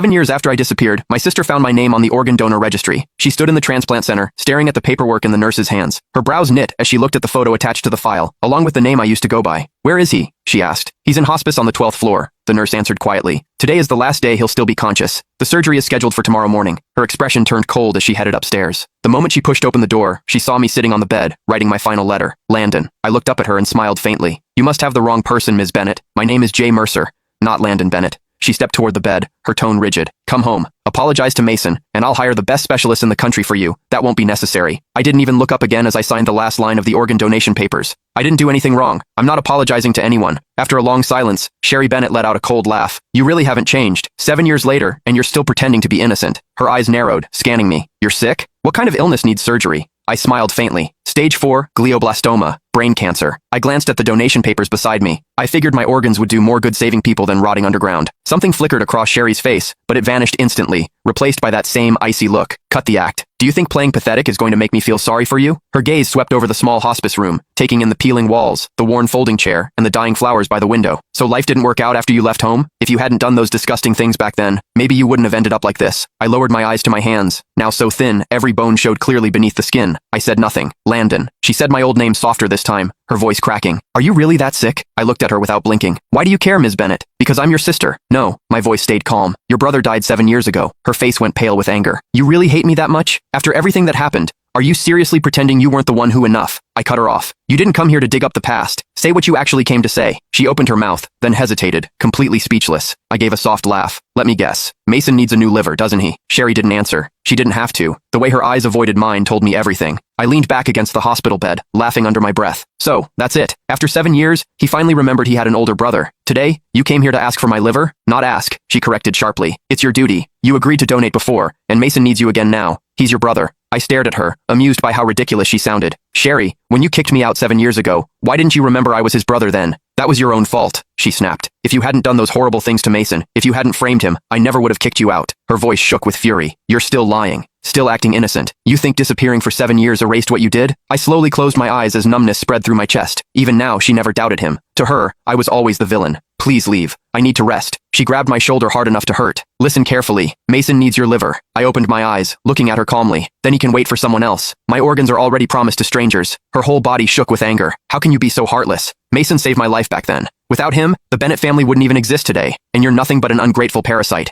7 years after I disappeared, my sister found my name on the organ donor registry. She stood in the transplant center, staring at the paperwork in the nurse's hands. Her brows knit as she looked at the photo attached to the file, along with the name I used to go by. "Where is he?" she asked. "He's in hospice on the 12th floor," the nurse answered quietly. "Today is the last day he'll still be conscious. The surgery is scheduled for tomorrow morning." Her expression turned cold as she headed upstairs. The moment she pushed open the door, she saw me sitting on the bed, writing my final letter. Landon. I looked up at her and smiled faintly. "You must have the wrong person, Ms. Bennett. My name is Jay Mercer, not Landon Bennett." She stepped toward the bed, her tone rigid. "Come home. Apologize to Mason, and I'll hire the best specialist in the country for you. That won't be necessary." I didn't even look up again as I signed the last line of the organ donation papers. I didn't do anything wrong. I'm not apologizing to anyone. After a long silence, Sherry Bennett let out a cold laugh. "You really haven't changed. 7 years later, and you're still pretending to be innocent." Her eyes narrowed, scanning me. "You're sick? What kind of illness needs surgery?" I smiled faintly. "Stage 4, glioblastoma, brain cancer." I glanced at the donation papers beside me. I figured my organs would do more good saving people than rotting underground. Something flickered across Sherry's face, but it vanished instantly, replaced by that same icy look. "Cut the act. Do you think playing pathetic is going to make me feel sorry for you?" Her gaze swept over the small hospice room, taking in the peeling walls, the worn folding chair, and the dying flowers by the window. "So life didn't work out after you left home? If you hadn't done those disgusting things back then, maybe you wouldn't have ended up like this." I lowered my eyes to my hands, now so thin, every bone showed clearly beneath the skin. I said nothing. "Landon." She said my old name softer this time, her voice cracking. "Are you really that sick?" I looked at her without blinking. "Why do you care, Ms. Bennett?" "Because I'm your sister." "No." My voice stayed calm. "Your brother died 7 years ago." Her face went pale with anger. "You really hate me that much? After everything that happened? Are you seriously pretending you weren't the one who enough?" I cut her off. "You didn't come here to dig up the past. Say what you actually came to say." She opened her mouth, then hesitated, completely speechless. I gave a soft laugh. "Let me guess. Mason needs a new liver, doesn't he?" Sherry didn't answer. She didn't have to. The way her eyes avoided mine told me everything. I leaned back against the hospital bed, laughing under my breath. "So, that's it. After 7 years, he finally remembered he had an older brother. Today, you came here to ask for my liver?" "Not ask," she corrected sharply. "It's your duty. You agreed to donate before, and Mason needs you again now. He's your brother." I stared at her, amused by how ridiculous she sounded. "Sherry, when you kicked me out 7 years ago, why didn't you remember I was his brother then?" "That was your own fault," she snapped. "If you hadn't done those horrible things to Mason, if you hadn't framed him, I never would have kicked you out." Her voice shook with fury. "You're still lying. Still acting innocent. You think disappearing for 7 years erased what you did?" I slowly closed my eyes as numbness spread through my chest. Even now, she never doubted him. To her, I was always the villain. "Please leave. I need to rest." She grabbed my shoulder hard enough to hurt. "Listen carefully. Mason needs your liver." I opened my eyes, looking at her calmly. "Then he can wait for someone else. My organs are already promised to strangers." Her whole body shook with anger. "How can you be so heartless? Mason saved my life back then. Without him, the Bennett family wouldn't even exist today, and you're nothing but an ungrateful parasite."